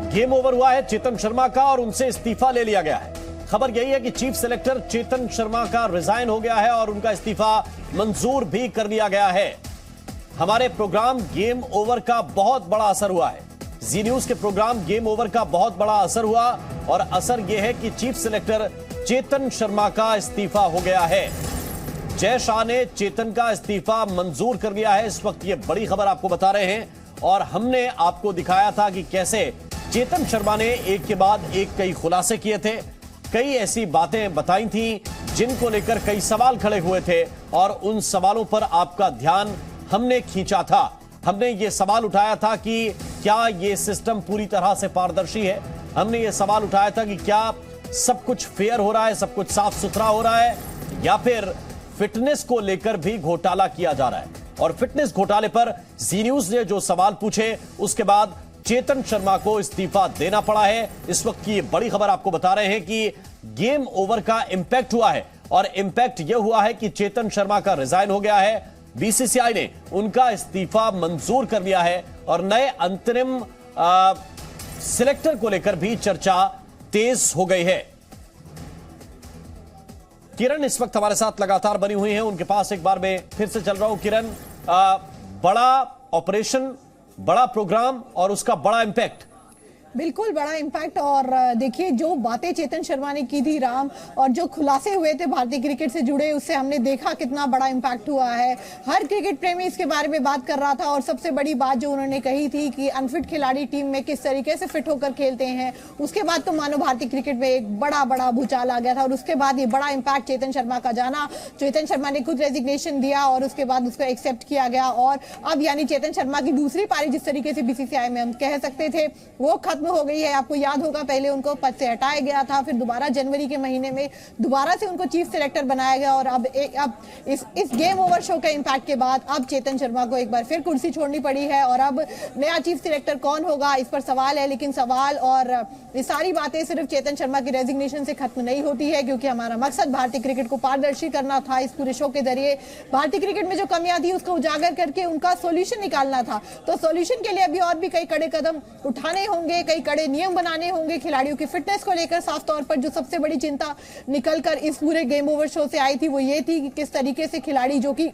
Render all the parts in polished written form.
Game over हुआ है चेतन शर्मा का और उनसे इस्तीफा ले लिया गया है। खबर यही है कि चीफ सेलेक्टर चेतन शर्मा का रिजाइन हो गया है और उनका इस्तीफा मंजूर भी कर लिया गया है। हमारे प्रोग्राम गेम ओवर का बहुत बड़ा असर हुआ है। जी न्यूज के प्रोग्राम गेम ओवर का बहुत बड़ा असर हुआ और असर यह है कि चीफ सेलेक्टर चेतन शर्मा का इस्तीफा हो गया है। जय शाह ने चेतन का इस्तीफा मंजूर कर लिया है। इस वक्त ये बड़ी खबर आपको बता रहे हैं और हमने आपको दिखाया था कि कैसे चेतन शर्मा ने एक के बाद एक कई खुलासे किए थे, कई ऐसी बातें बताई थी जिनको लेकर कई सवाल खड़े हुए थे और उन सवालों पर आपका ध्यान हमने खींचा था। हमने ये सवाल उठाया था कि क्या ये सिस्टम पूरी तरह से पारदर्शी है। हमने ये सवाल उठाया था कि क्या सब कुछ फेयर हो रहा है, सब कुछ साफ सुथरा हो रहा है या फिर फिटनेस को लेकर भी घोटाला किया जा रहा है। और फिटनेस घोटाले पर जी न्यूज ने जो सवाल पूछे उसके बाद चेतन शर्मा को इस्तीफा देना पड़ा है। इस वक्त की बड़ी खबर आपको बता रहे हैं कि गेम ओवर का इंपैक्ट हुआ है और इंपैक्ट यह हुआ है कि चेतन शर्मा का रिजाइन हो गया है। बीसीसीआई ने उनका इस्तीफा मंजूर कर लिया है और नए अंतरिम सिलेक्टर को लेकर भी चर्चा तेज हो गई है। किरण इस वक्त हमारे साथ लगातार बनी हुई हैं, उनके पास एक बार मैं फिर से चल रहा हूं। किरण, बड़ा ऑपरेशन, बड़ा प्रोग्राम और उसका बड़ा इंपैक्ट। बिल्कुल बड़ा इम्पैक्ट। और देखिए जो बातें चेतन शर्मा ने की थी राम, और जो खुलासे हुए थे भारतीय क्रिकेट से जुड़े, उससे हमने देखा कितना बड़ा इम्पैक्ट हुआ है। हर क्रिकेट प्रेमी इसके बारे में बात कर रहा था और सबसे बड़ी बात जो उन्होंने कही थी कि अनफिट खिलाड़ी टीम में किस तरीके से फिट होकर खेलते हैं, उसके बाद तो मानो भारतीय क्रिकेट में एक बड़ा भूचाल आ गया था। और उसके बाद ये बड़ा इम्पैक्ट चेतन शर्मा का जाना, चेतन शर्मा ने खुद रेजिग्नेशन दिया और उसके बाद उसको एक्सेप्ट किया गया और अब यानी चेतन शर्मा की दूसरी पारी जिस तरीके से बीसीसीआई में हम कह सकते थे वो खत्म हो गई है। आपको याद होगा पहले उनको पद से हटाया गया था, फिर दोबारा जनवरी के महीने में दोबारा से उनको चीफ सेलेक्टर बनाया गया और अब इस गेम ओवर शो के इंपैक्ट के बाद अब चेतन शर्मा को एक बार फिर कुर्सी छोड़नी पड़ी है और अब नया चीफ सेलेक्टर कौन होगा इस पर सवाल है। लेकिन सवाल और ये सारी बातें सिर्फ चेतन शर्मा की रेजिग्नेशन से खत्म नहीं होती है, क्योंकि हमारा मकसद भारतीय क्रिकेट को पारदर्शी करना था। इस पूरे शो के जरिए भारतीय क्रिकेट में जो कमियां थी उसको उजागर करके उनका सोल्यूशन निकालना था। तो सोल्यूशन के लिए अभी और भी कई कड़े कदम उठाने होंगे, कई कड़े नियम बनाने होंगे। खिलाड़ियों की फिटनेस को लेकर साफ तौर पर जो सबसे बड़ी चिंता निकलकर इस पूरे गेम ओवर शो से आई थी वो ये थी कि किस तरीके से खिलाड़ी जो कि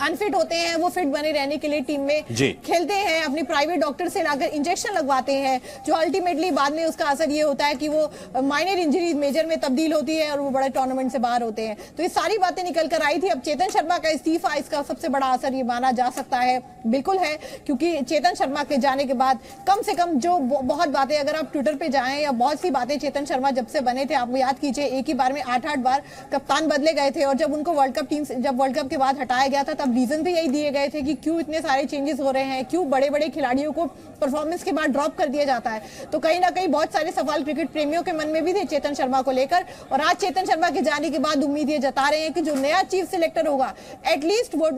अनफिट होते हैं वो फिट बने रहने के लिए टीम में खेलते हैं, अपनी प्राइवेट डॉक्टर से लाकर इंजेक्शन लगवाते हैं, जो अल्टीमेटली बाद में उसका असर ये होता है कि वो माइनर इंजरीज मेजर में तब्दील होती है और वो बड़े टूर्नामेंट से बाहर होते हैं। तो ये सारी बातें निकल कर आई थी। अब चेतन शर्मा का इस्तीफा, इसका सबसे बड़ा असर ये माना जा सकता है, बिल्कुल है, क्योंकि चेतन शर्मा के जाने के बाद कम से कम जो बहुत बातें, अगर आप ट्विटर पे जाएं या बहुत सी बातें चेतन शर्मा जब से बने थे, आप याद कीजिए एक ही बार में 8-8 बार कप्तान बदले गए थे और जब उनको वर्ल्ड कप टीम जब वर्ल्ड कप के बाद हटाया गया था तब रीजन भी यही दिए गए थे कि क्यों इतने सारे चेंजेस हो रहे हैं, क्यों बड़े बड़े खिलाड़ियों को परफॉर्मेंस के बाद ड्रॉप कर दिया जाता है। तो कहीं ना कहीं बहुत सारे सवाल क्रिकेट प्रेमियों के मन में भी थे चेतन शर्मा को लेकर और आज चेतन शर्मा के जाने के बाद उम्मीद ये जता रहे हैं कि जो नया चीफ सिलेक्टर होगा एटलीस्ट वो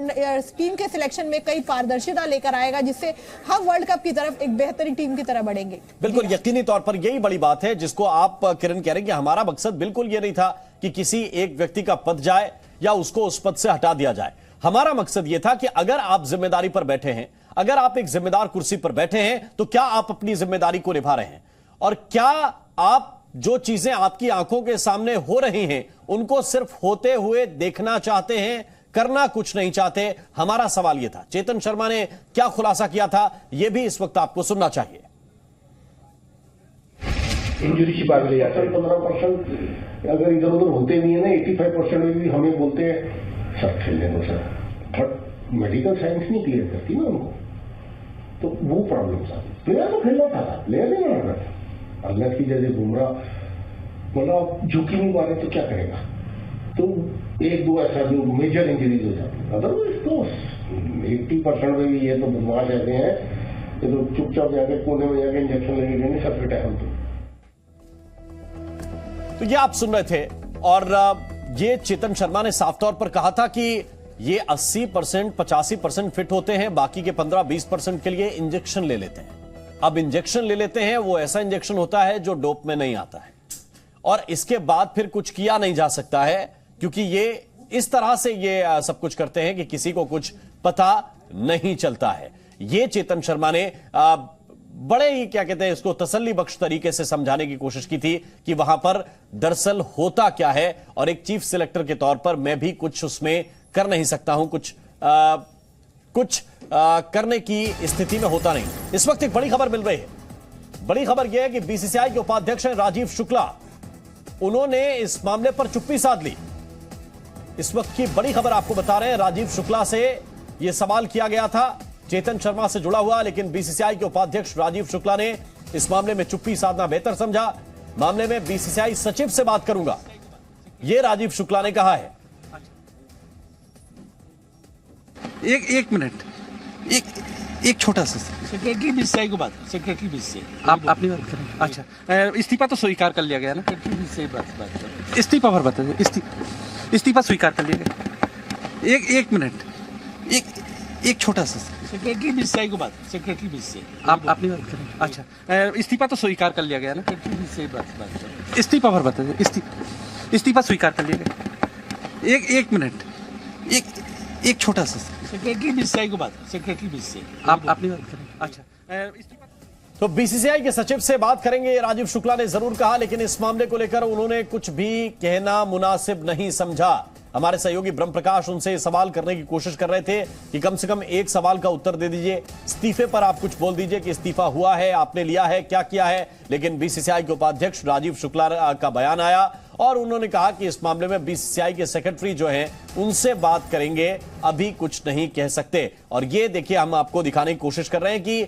टीम के सिलेक्शन में कई पारदर्शिता लेकर आएगा, जिससे हम वर्ल्ड कप की तरफ एक बेहतरीन टीम की तरह बढ़ेंगे। बिल्कुल यकीनी तौर पर यही बड़ी बात है जिसको आप किरण कह रहे हैं कि हमारा मकसद बिल्कुल ये नहीं था कि किसी एक व्यक्ति का पद जाए या उसको उस पद से हटा दिया जाए। हमारा मकसद यह था कि अगर आप जिम्मेदारी पर बैठे हैं, अगर आप एक जिम्मेदार कुर्सी पर बैठे हैं, तो क्या आप अपनी जिम्मेदारी को निभा रहे हैं और क्या आप जो चीजें आपकी आंखों के सामने हो रही हैं उनको सिर्फ होते हुए देखना चाहते हैं, करना कुछ नहीं चाहते। हमारा सवाल यह था। चेतन शर्मा ने क्या खुलासा किया था यह भी इस वक्त आपको सुनना चाहिए। इंजरी छिपा के ले जाते हैं 15% अगर इधर उधर होते नहीं है ना, 85% में भी हमें बोलते हैं सर खेलने दो सर, बट मेडिकल साइंस नहीं क्लियर करती ना उनको, तो वो प्रॉब्लम था। प्लेयर तो खेलना था, प्लेयर नहीं बना था। अल्लाह की जैसे बुमराह मतलब झुकी नहीं पा रहे तो क्या करेगा, तो एक दो ऐसा जो मेजर इंजरीज हो जाती, अदरवाइज तो 80% में भी ये तो बदमाश ऐसे हैं, ये तो चुपचाप जाके कोने में जाके इंजेक्शन लेके देंगे, सब फिट है। तो ये आप सुन रहे थे और ये चेतन शर्मा ने साफ तौर पर कहा था कि ये 80% 85% फिट होते हैं, बाकी के 15-20% के लिए इंजेक्शन ले लेते हैं। अब इंजेक्शन ले लेते हैं, वो ऐसा इंजेक्शन होता है जो डोप में नहीं आता है और इसके बाद फिर कुछ किया नहीं जा सकता है, क्योंकि ये इस तरह से ये सब कुछ करते हैं कि किसी को कुछ पता नहीं चलता है। ये चेतन शर्मा ने बड़े ही क्या कहते हैं इसको तसल्ली बख्श तरीके से समझाने की कोशिश की थी कि वहां पर दरअसल होता क्या है और एक चीफ सिलेक्टर के तौर पर मैं भी कुछ उसमें कर नहीं सकता हूं, कुछ करने की स्थिति में होता नहीं। इस वक्त एक बड़ी खबर मिल रही है। बड़ी खबर यह है कि बीसीसीआई के उपाध्यक्ष हैं राजीव शुक्ला, उन्होंने इस मामले पर चुप्पी साध ली। इस वक्त की बड़ी खबर आपको बता रहे हैं, राजीव शुक्ला से यह सवाल किया गया था चेतन शर्मा से जुड़ा हुआ, लेकिन बीसीसीआई के उपाध्यक्ष राजीव शुक्ला ने इस मामले में चुप्पी साधना बेहतर समझा। मामले में बीसीसीआई सचिव से बात करूंगा, यह राजीव शुक्ला ने कहा है। एक मिनट, एक छोटा सा सेक्रेटरी बीसीसीआई को बात, सेक्रेटरी बीसीसीआई आप अपनी बात करें। अच्छा, इस्तीफा तो स्वीकार कर लिया गया ना? सेक्रेटरी बीसीसीआई बात इस्तीफा पर बताइए। इस्तीफा स्वीकार कर लिया गया। एक मिनट, एक छोटा सा सेक्रेटरी बीसीसीआई को बात, सेक्रेटरी बीसीसीआई आप अपनी बात करें। अच्छा, इस्तीफा तो स्वीकार कर लिया गया ना? सेक्रेटरी बीसीसीआई बात इस्तीफा पर बताइए। इस्तीफा स्वीकार कर लिया गया। एक मिनट, एक छोटा सा सेक्रेटरी बीसीसीआई को बात, सेक्रेटरी बीसीसीआई आप अपनी बात करें। अच्छा, तो बीसीसीआई के सचिव से बात करेंगे, राजीव शुक्ला ने जरूर कहा, लेकिन इस मामले को लेकर उन्होंने कुछ भी कहना मुनासिब नहीं समझा। हमारे सहयोगी ब्रह्म प्रकाश उनसे सवाल करने की कोशिश कर रहे थे कि कम से कम एक सवाल का उत्तर दे दीजिए, इस्तीफे पर आप कुछ बोल दीजिए कि इस्तीफा हुआ है, आपने लिया है, क्या किया है। लेकिन बीसीसीआई के उपाध्यक्ष राजीव शुक्ला का बयान आया और उन्होंने कहा कि इस मामले में बीसीसीआई के सेक्रेटरी जो हैं उनसे बात करेंगे, अभी कुछ नहीं कह सकते। और ये देखिए, हम आपको दिखाने की कोशिश कर रहे हैं कि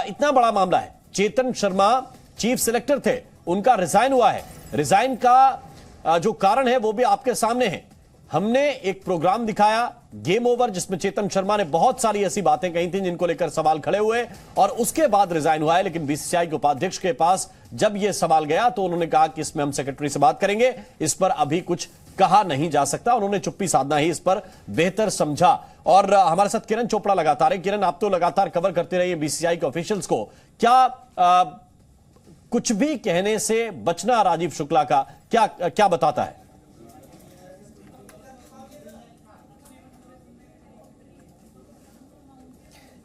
इतना बड़ा मामला है। चेतन शर्मा चीफ सिलेक्टर थे, उनका रिजाइन हुआ है। रिजाइन का जो कारण है वो भी आपके सामने है। हमने एक प्रोग्राम दिखाया गेम ओवर, जिसमें चेतन शर्मा ने बहुत सारी ऐसी बातें कही थी जिनको लेकर सवाल खड़े हुए और उसके बाद रिजाइन हुआ है। लेकिन बीसीसीआई के उपाध्यक्ष के पास जब यह सवाल गया तो उन्होंने कहा कि इसमें हम सेक्रेटरी से बात करेंगे, इस पर अभी कुछ कहा नहीं जा सकता। उन्होंने चुप्पी साधना ही इस पर बेहतर समझा। और हमारे साथ किरण चोपड़ा लगातार है। किरण, आप तो लगातार कवर करते रहिए बीसीसीआई के ऑफिशियल्स को, क्या कुछ भी कहने से बचना राजीव शुक्ला का क्या बताता है?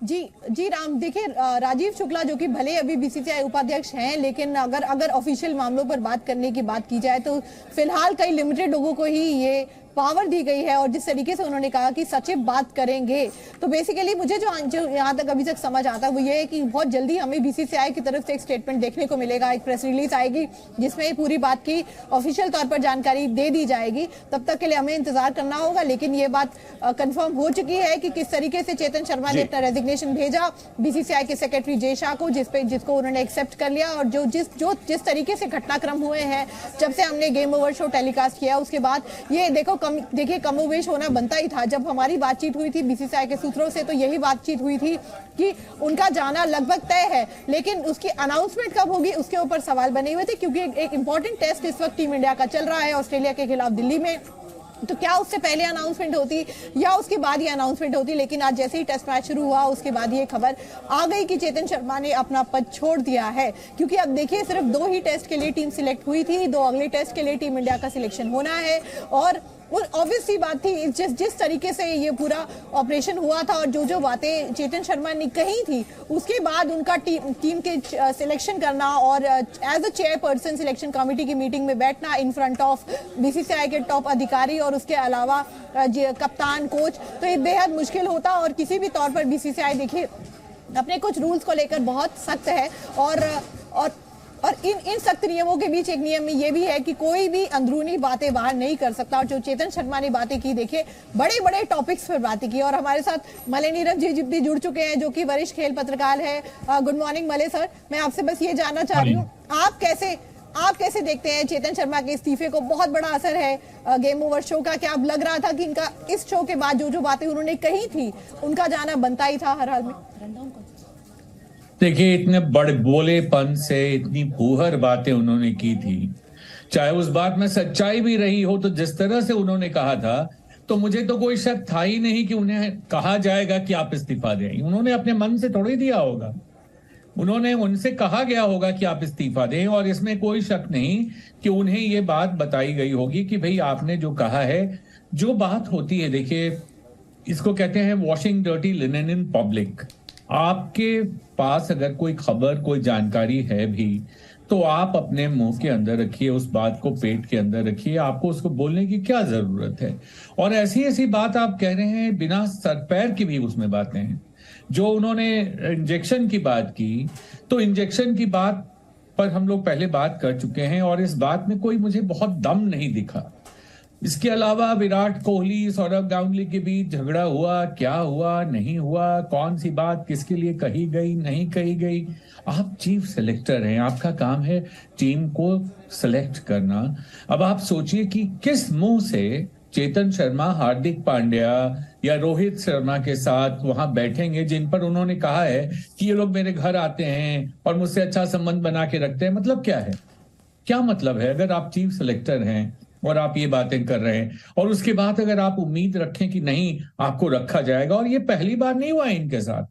जी राम, देखिए राजीव शुक्ला जो कि भले अभी बीसीसीआई उपाध्यक्ष हैं, लेकिन अगर ऑफिशियल मामलों पर बात करने की बात की जाए तो फिलहाल कई लिमिटेड लोगों को ही ये पावर दी गई है। और जिस तरीके से उन्होंने कहा कि सचिव बात करेंगे, तो बेसिकली मुझे जो यहाँ तक अभी तक समझ आता है वो ये है कि बहुत जल्दी हमें बीसीसीआई की तरफ से एक स्टेटमेंट देखने को मिलेगा, एक प्रेस रिलीज आएगी जिसमें पूरी बात की ऑफिशियल तौर पर जानकारी दे दी जाएगी। तब तक के लिए हमें इंतजार करना होगा। लेकिन ये बात कंफर्म हो चुकी है कि किस तरीके से चेतन शर्मा ने अपना रेजिग्नेशन भेजा बीसीसीआई के सेक्रेटरी जय शाह को, जिसको उन्होंने एक्सेप्ट कर लिया। और जिस तरीके से घटनाक्रम हुए हैं जब से हमने गेम ओवर शो टेलीकास्ट किया, उसके बाद ये देखिए कमोवेश होना बनता ही था। जब हमारी बातचीत हुई थी बीसीसीआई के सूत्रों से तो यही बातचीत हुई थी कि उनका जाना लगभग तय है, लेकिन उसकी अनाउंसमेंट कब होगी उसके ऊपर सवाल बने हुए थे, क्योंकि एक इंपॉर्टेंट टेस्ट इस वक्त टीम इंडिया का चल रहा है ऑस्ट्रेलिया के खिलाफ दिल्ली में। तो क्या उससे पहले अनाउंसमेंट होती या उसके बाद ये अनाउंसमेंट होती। लेकिन आज जैसे ही टेस्ट मैच शुरू हुआ उसके बाद ये खबर आ गई कि चेतन शर्मा ने अपना पद छोड़ दिया है। क्योंकि अब देखिए, सिर्फ 2 ही टेस्ट के लिए टीम सिलेक्ट हुई थी, 2 अगले टेस्ट के लिए टीम इंडिया का सिलेक्शन होना है। और ऑब्वियस सी बात थी, जिस तरीके से ये पूरा ऑपरेशन हुआ था और जो बातें चेतन शर्मा ने कही थी, उसके बाद उनका टीम के सिलेक्शन करना और as a chairperson selection committee की मीटिंग में बैठना इन फ्रंट ऑफ बीसीसीआई के टॉप अधिकारी और उसके अलावा कप्तान, कोच, तो ये बेहद मुश्किल होता। और किसी भी तौर पर बीसीसीआई देखिए अपने कुछ रूल्स को लेकर बहुत सख्त है और इन सख्त नियमों के बीच एक नियम में ये भी है कि कोई भी अंदरूनी बातें बाहर नहीं कर सकता। और जो चेतन शर्मा ने बातें की, देखिए बड़े बड़े टॉपिक्स पर बातें की। और हमारे साथ मले नीरव जी भी जुड़ चुके हैं जो कि वरिष्ठ खेल पत्रकार है। गुड मॉर्निंग मले सर, मैं आपसे बस ये जानना चाह रही हूँ, आप कैसे देखते हैं चेतन शर्मा के इस्तीफे को? बहुत बड़ा असर है गेम ओवर शो का। क्या अब लग रहा था कि इनका इस शो के बाद जो बातें उन्होंने कही थी उनका जाना बनता ही था हर हाल में? देखिए, इतने बड़े बोलेपन से इतनी फूहर बातें उन्होंने की थी, चाहे उस बात में सच्चाई भी रही हो, तो जिस तरह से उन्होंने कहा था तो मुझे तो कोई शक था ही नहीं कि उन्हें कहा जाएगा कि आप इस्तीफा दें। उन्होंने अपने मन से थोड़ी दिया होगा, उन्होंने उनसे कहा गया होगा कि आप इस्तीफा दें। और इसमें कोई शक नहीं कि उन्हें ये बात बताई गई होगी कि भाई आपने जो कहा है, जो बात होती है, देखिए इसको कहते हैं washing dirty linen in public. आपके पास अगर कोई खबर, कोई जानकारी है भी, तो आप अपने मुंह के अंदर रखिए, उस बात को पेट के अंदर रखिए। आपको उसको बोलने की क्या जरूरत है? और ऐसी ऐसी बात आप कह रहे हैं, बिना सर पैर की भी उसमें बातें हैं। जो उन्होंने इंजेक्शन की बात की, तो इंजेक्शन की बात पर हम लोग पहले बात कर चुके हैं और इस बात में कोई मुझे बहुत दम नहीं दिखा। इसके अलावा विराट कोहली, सौरव गांगुली के बीच झगड़ा हुआ, क्या हुआ, नहीं हुआ, कौन सी बात किसके लिए कही गई, नहीं कही गई। आप चीफ सेलेक्टर हैं, आपका काम है टीम को सेलेक्ट करना। अब आप सोचिए कि किस मुंह से चेतन शर्मा हार्दिक पांड्या या रोहित शर्मा के साथ वहां बैठेंगे, जिन पर उन्होंने कहा है कि ये लोग मेरे घर आते हैं और मुझसे अच्छा संबंध बना के रखते हैं। मतलब क्या है? क्या मतलब है? अगर आप चीफ सेलेक्टर हैं और आप ये बातें कर रहे हैं और उसके बाद अगर आप उम्मीद रखें कि नहीं आपको रखा जाएगा, और ये पहली बार नहीं हुआ इनके साथ,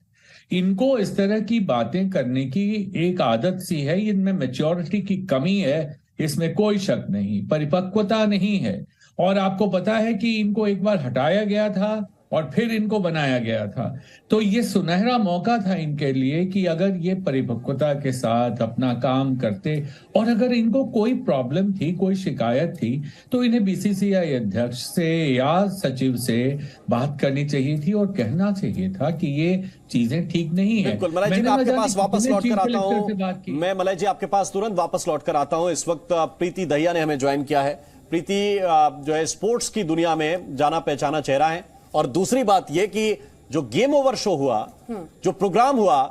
इनको इस तरह की बातें करने की एक आदत सी है, इनमें मैच्योरिटी की कमी है, इसमें कोई शक नहीं, परिपक्वता नहीं है। और आपको पता है कि इनको एक बार हटाया गया था और फिर इनको बनाया गया था, तो ये सुनहरा मौका था इनके लिए कि अगर ये परिपक्वता के साथ अपना काम करते, और अगर इनको कोई प्रॉब्लम थी, कोई शिकायत थी, तो इन्हें बीसीसीआई अध्यक्ष से या सचिव से बात करनी चाहिए थी और कहना चाहिए था कि ये चीजें ठीक नहीं है। बिल्कुल मलय जी, मैं आपके पास वापस लौट कर आता हूं। मैं मलय जी आपके पास तुरंत वापस लौट कर आता हूं। इस वक्त प्रीति दहिया ने हमें ज्वाइन किया है। प्रीति जो है स्पोर्ट्स की दुनिया में जाना पहचाना चेहरा है, और दूसरी बात यह कि जो गेम ओवर शो हुआ, जो प्रोग्राम हुआ,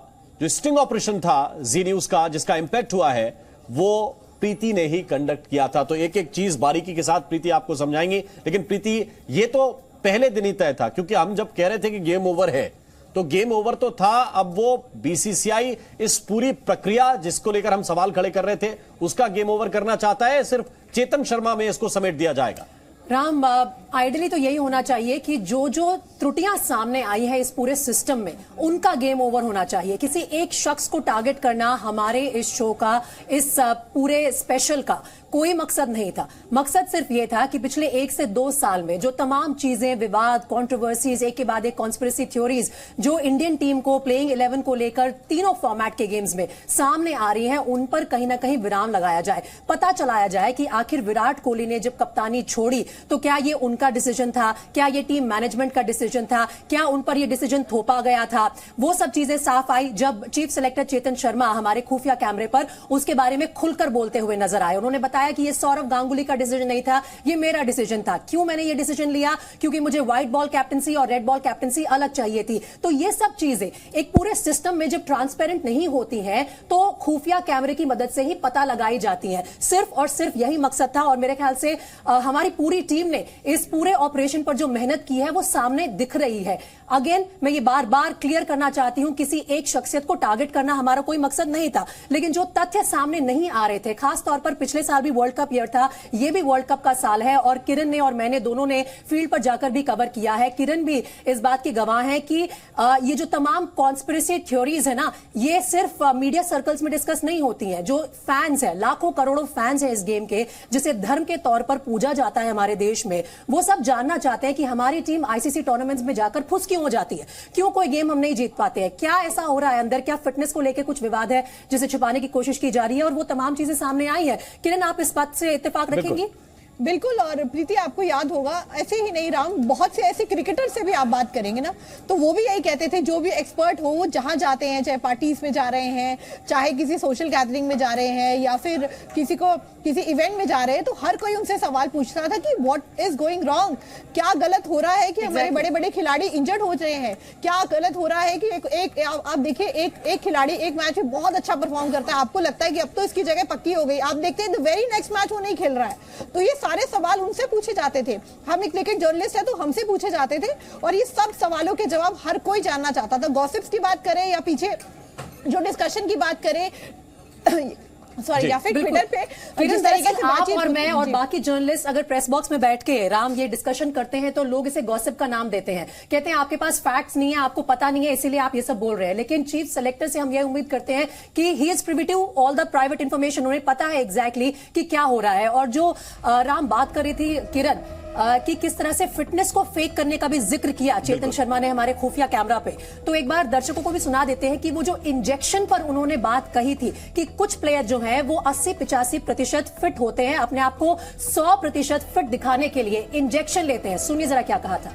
जो स्टिंग ऑपरेशन था जी न्यूज का, जिसका इंपैक्ट हुआ है, वो प्रीति ने ही कंडक्ट किया था। तो एक एक चीज बारीकी के साथ प्रीति आपको समझाएंगी। लेकिन प्रीति, ये तो पहले दिन ही तय था, क्योंकि हम जब कह रहे थे कि गेम ओवर है तो गेम ओवर तो था। अब वो बीसीसीआई इस पूरी प्रक्रिया जिसको लेकर हम सवाल खड़े कर रहे थे उसका गेम ओवर करना चाहता है, सिर्फ चेतन शर्मा में इसको समेट दिया जाएगा। राम, आइडियली तो यही होना चाहिए कि जो जो त्रुटियां सामने आई है इस पूरे सिस्टम में, उनका गेम ओवर होना चाहिए। किसी एक शख्स को टारगेट करना हमारे इस शो का, इस पूरे स्पेशल का कोई मकसद नहीं था। मकसद सिर्फ ये था कि पिछले 1 से 2 साल में जो तमाम चीजें, विवाद, कंट्रोवर्सीज, एक के बाद एक कॉन्स्पिरेसी थ्योरीज जो इंडियन टीम को, प्लेइंग 11 को लेकर तीनों फॉर्मेट के गेम्स में सामने आ रही हैं, उन पर कहीं ना कहीं विराम लगाया जाए। पता चलाया जाए कि आखिर विराट कोहली ने जब कप्तानी छोड़ी तो क्या ये उनका डिसीजन था, क्या ये टीम मैनेजमेंट का डिसीजन था, क्या उन पर ये डिसीजन थोपा गया था। वो सब चीजें साफ आई जब चीफ सेलेक्टर चेतन शर्मा हमारे खुफिया कैमरे पर उसके बारे में खुलकर बोलते हुए नजर आए। उन्होंने बताया कि ये सौरव गांगुली का डिसीजन नहीं था, ये मेरा डिसीजन था। क्यों मैंने ये डिसीजन लिया? क्योंकि मुझे व्हाइट बॉल कैप्टनसी और रेड बॉल कैप्टनसी अलग चाहिए थी। तो ये सब चीजें एक पूरे सिस्टम में जब ट्रांसपेरेंट नहीं होती हैं तो खुफिया कैमरे की मदद से ही पता लगाई जाती हैं। सिर्फ और सिर्फ यही मकसद था, और मेरे ख्याल से हमारी पूरी टीम ने इस पूरे ऑपरेशन पर जो मेहनत की है वो सामने दिख रही है। अगेन मैं ये बार बार क्लियर करना चाहती हूं, किसी एक शख्सियत को टारगेट करना हमारा कोई मकसद नहीं था, लेकिन जो तथ्य सामने नहीं आ रहे थे, खास तौर पर पिछले साल भी वर्ल्ड कप ईयर था, ये भी वर्ल्ड कप का साल है, और किरण ने और मैंने दोनों ने फील्ड पर जाकर भी कवर किया है। किरण भी इस बात की गवाह है कि ये जो तमाम कॉन्स्पिरेसी थ्योरीज है ना, ये सिर्फ मीडिया सर्कल्स में डिस्कस नहीं होती हैं। जो फैंस है, लाखों करोड़ों फैंस है इस गेम के, जिसे धर्म के तौर पर पूजा जाता है हमारे देश में, वो सब जानना चाहते हैं कि हमारी टीम आईसीसी टूर्नामेंट्स में जाकर फुस क्यों हो जाती है, क्यों कोई गेम हम नहीं जीत पाते हैं, क्या ऐसा हो रहा है अंदर, क्या फिटनेस को लेकर कुछ विवाद है जिसे छुपाने की कोशिश की जा रही है, और वो तमाम चीजें सामने आई है। किरण, आप इस बात से इत्तेफाक रखेंगी? बिल्कुल। और प्रीति, आपको याद होगा, ऐसे ही नहीं राम, बहुत से ऐसे क्रिकेटर से भी आप बात करेंगे ना, तो वो भी यही कहते थे, जो भी एक्सपर्ट हो वो जहां जाते हैं, चाहे पार्टीज में जा रहे हैं, चाहे किसी सोशल गैदरिंग में जा रहे हैं, या फिर किसी इवेंट में जा रहे हैं, तो हर कोई उनसे सवाल पूछता था कि व्हाट इज गोइंग रॉन्ग, क्या गलत हो रहा है कि हमारे बड़े बड़े खिलाड़ी इंजर्ड हो रहे हैं, क्या गलत हो रहा है कि आप देखिए एक खिलाड़ी एक मैच में बहुत अच्छा परफॉर्म करता है, आपको लगता है कि अब तो इसकी जगह पक्की हो गई, आप देखते हैं द वेरी नेक्स्ट मैच वो नहीं खेल रहा है। तो ये सारे सवाल उनसे पूछे जाते थे। हम एक क्रिकेट जर्नलिस्ट है तो हमसे पूछे जाते थे, और ये सब सवालों के जवाब हर कोई जानना चाहता था। गॉसिप्स की बात करें या पीछे जो डिस्कशन की बात करें, सॉरी, या फिर ट्विटर पे जिस तरीके से आप और मैं और बाकी जर्नलिस्ट अगर प्रेस बॉक्स में बैठ के राम ये डिस्कशन करते हैं तो लोग इसे गॉसिप का नाम देते हैं, कहते हैं आपके पास फैक्ट्स नहीं है, आपको पता नहीं है, इसीलिए आप ये सब बोल रहे हैं। लेकिन चीफ सेलेक्टर से हम ये उम्मीद करते हैं कि he is privy to all the private information, उन्हें पता है एग्जैक्टली कि क्या हो रहा है। और जो राम बात कर रही थी किरण, कि किस तरह से फिटनेस को फेक करने का भी जिक्र किया चेतन शर्मा ने हमारे खुफिया कैमरा पे। तो एक बार दर्शकों को भी सुना देते हैं कि वो जो इंजेक्शन पर उन्होंने बात कही थी कि कुछ प्लेयर जो है वो 80-85% फिट होते हैं, अपने आप को 100% फिट दिखाने के लिए इंजेक्शन लेते हैं। सुनिए जरा क्या कहा था।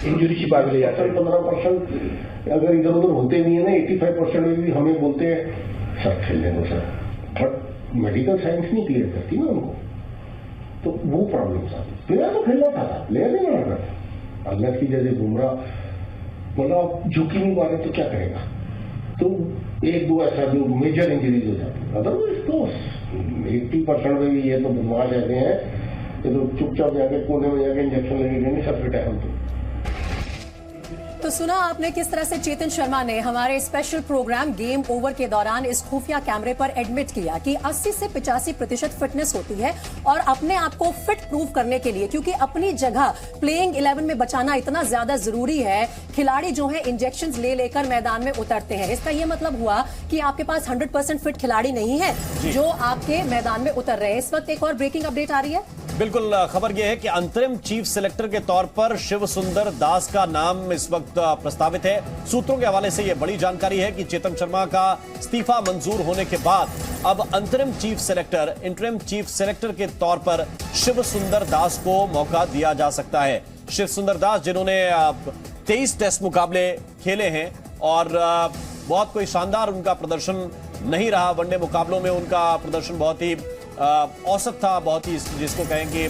इंजरी छिपा के ले जाते हैं। 15% अगर इधर उधर होते नहीं है ना, 85% में भी हमें बोलते हैं सर खेलने दो सर, बट मेडिकल साइंस नहीं क्लियर करती ना उनको, तो वो प्रॉब्लम था। प्लेयर तो खेलना था, प्लेयर नहीं बना करता। अल्लाह की जैसे बुमराह मतलब झुकी नहीं मारे तो क्या करेगा, तो एक दो ऐसा जो मेजर इंजरीज हो जाती है। अदरवाइज तो 80% में भी ये तो बदमाश ऐसे हैं ये तो चुपचाप जाके कोने में जाके इंजेक्शन लेने सब फिट है हम तो सुना आपने किस तरह से चेतन शर्मा ने हमारे स्पेशल प्रोग्राम गेम ओवर के दौरान इस खुफिया कैमरे पर एडमिट किया कि 80 से 85% फिटनेस होती है और अपने आप को फिट प्रूव करने के लिए, क्योंकि अपनी जगह प्लेइंग 11 में बचाना इतना ज्यादा जरूरी है, खिलाड़ी जो है इंजेक्शंस ले लेकर मैदान में उतरते हैं। इसका यह मतलब हुआ कि आपके पास 100% फिट खिलाड़ी नहीं है जो आपके मैदान में उतर रहे हैं। इस वक्त एक और ब्रेकिंग अपडेट आ रही है। बिल्कुल, खबर यह है कि अंतरिम चीफ सेलेक्टर के तौर पर शिव सुंदर दास का नाम इस वक्त प्रस्तावित है। सूत्रों के हवाले से यह बड़ी जानकारी है कि चेतन शर्मा का इस्तीफा मंजूर होने के बाद अब अंतरिम chief selector, interim chief selector के तौर पर शिव सुंदर दास को मौका दिया जा सकता है। शिव सुंदर दास जिन्होंने 23 टेस्ट मुकाबले खेले हैं और बहुत कोई शानदार उनका प्रदर्शन नहीं रहा। वनडे मुकाबलों में उनका प्रदर्शन बहुत ही औसत था, बहुत ही जिसको कहें कि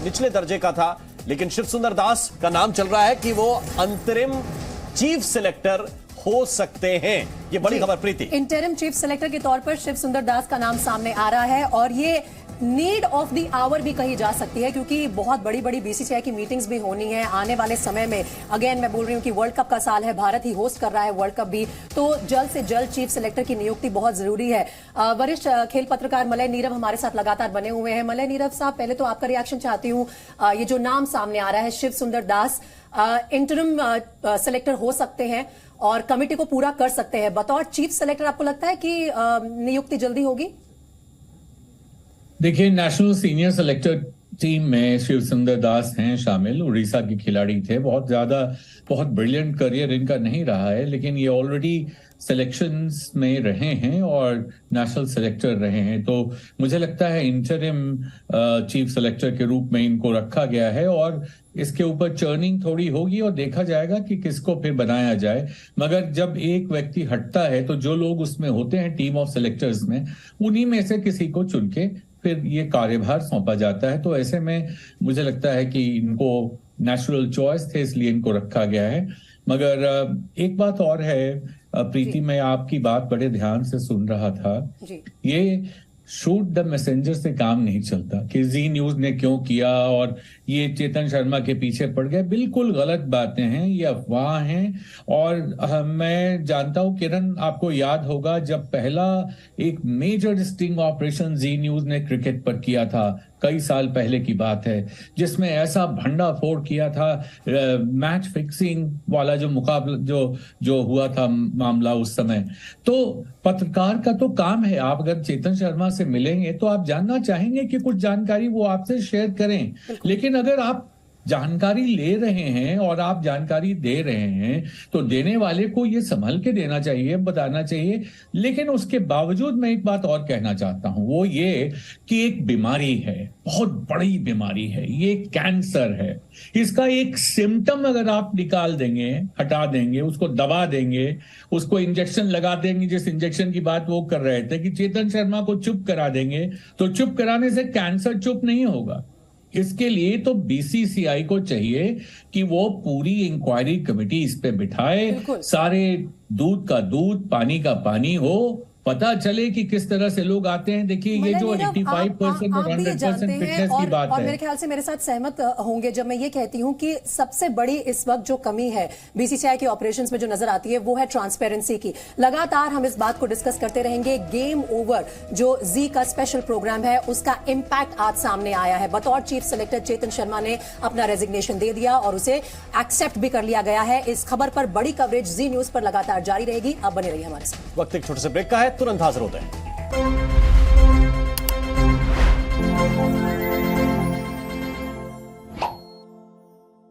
निचले दर्जे का था। लेकिन शिव सुंदर दास का नाम चल रहा है कि वो अंतरिम चीफ सेलेक्टर हो सकते हैं। ये बड़ी खबर प्रीति। इंटरिम चीफ सेलेक्टर के तौर पर शिव सुंदर दास का नाम सामने आ रहा है और ये नीड ऑफ द आवर भी कही जा सकती है, क्योंकि बहुत बड़ी बड़ी बीसीसीआई की मीटिंग्स भी होनी है आने वाले समय में। अगेन मैं बोल रही हूँ कि वर्ल्ड कप का साल है, भारत ही होस्ट कर रहा है वर्ल्ड कप भी, तो जल्द से जल्द चीफ सेलेक्टर की नियुक्ति बहुत जरूरी है। वरिष्ठ खेल पत्रकार मलय नीरव हमारे साथ लगातार बने हुए हैं। मलय नीरव साहब, पहले तो आपका रिएक्शन चाहती हूँ। ये जो नाम सामने आ रहा है शिव सुंदर दास इंटरिम सेलेक्टर हो सकते हैं और कमेटी को पूरा कर सकते हैं, बतौर चीफ सेलेक्टर आपको लगता है कि नियुक्ति जल्दी होगी? देखिए, नेशनल सीनियर सेलेक्टर टीम में शिव सुंदर दास हैं शामिल। उड़ीसा के खिलाड़ी थे, बहुत ब्रिलियंट करियर इनका नहीं रहा है, लेकिन ये ऑलरेडी सिलेक्शंस में रहे हैं और नेशनल सेलेक्टर रहे हैं। तो मुझे लगता है इंटरिम चीफ सेलेक्टर के रूप में इनको रखा गया है और इसके ऊपर चर्निंग थोड़ी होगी और देखा जाएगा कि किसको फिर बनाया जाए। मगर जब एक व्यक्ति हटता है तो जो लोग उसमें होते हैं टीम ऑफ सेलेक्टर्स में, उन्हीं में से किसी को चुन के फिर ये कार्यभार सौंपा जाता है। तो ऐसे में मुझे लगता है कि इनको नेचुरल चॉइस थे, इसलिए इनको रखा गया है। मगर एक बात और है प्रीति, मैं आपकी बात बड़े ध्यान से सुन रहा था। ये शूट द मैसेंजर से काम नहीं चलता कि जी न्यूज ने क्यों किया और ये चेतन शर्मा के पीछे पड़ गए। बिल्कुल गलत बातें हैं, ये अफवाह हैं। और मैं जानता हूं किरण, आपको याद होगा जब पहला एक मेजर स्टिंग ऑपरेशन जी न्यूज ने क्रिकेट पर किया था, कई साल पहले की बात है, जिसमें ऐसा भंडाफोड़ किया था, मैच फिक्सिंग वाला जो मुकाबला जो हुआ था मामला उस समय। तो पत्रकार का तो काम है, आप अगर चेतन शर्मा से मिलेंगे तो आप जानना चाहेंगे कि कुछ जानकारी वो आपसे शेयर करें। लेकिन अगर आप जानकारी ले रहे हैं और आप जानकारी दे रहे हैं तो देने वाले को ये संभल के देना चाहिए, बताना चाहिए। लेकिन उसके बावजूद मैं एक बात और कहना चाहता हूं, वो ये कि एक बीमारी है, बहुत बड़ी बीमारी है, ये कैंसर है। इसका एक सिम्टम अगर आप निकाल देंगे, हटा देंगे, उसको दबा देंगे, उसको इंजेक्शन लगा देंगे, जिस इंजेक्शन की बात वो कर रहे थे कि चेतन शर्मा को चुप करा देंगे, तो चुप कराने से कैंसर चुप नहीं होगा। इसके लिए तो बीसीसीआई को चाहिए कि वो पूरी इंक्वायरी कमेटी इस पे बिठाए, सारे दूध का दूध, पानी का पानी हो, पता चले कि किस तरह से लोग आते हैं। देखिए, ये जो 85% और 100% फिटनेस की बात है, और मेरे ख्याल से मेरे साथ सहमत होंगे जब मैं ये कहती हूं कि सबसे बड़ी इस वक्त जो कमी है बीसीसीआई के ऑपरेशंस में जो नजर आती है वो है ट्रांसपेरेंसी की। लगातार हम इस बात को डिस्कस करते रहेंगे। गेम ओवर जो जी का स्पेशल प्रोग्राम है उसका इंपैक्ट आज सामने आया है। बतौर चीफ सेलेक्टर चेतन शर्मा ने अपना रेजिग्नेशन दे दिया और उसे एक्सेप्ट भी कर लिया गया है। इस खबर पर बड़ी कवरेज जी न्यूज पर लगातार जारी रहेगी। अब बने रहिए हमारे साथ। वक्त एक छोटे से ब्रेक का है, तुरंत हाजिर होते हैं।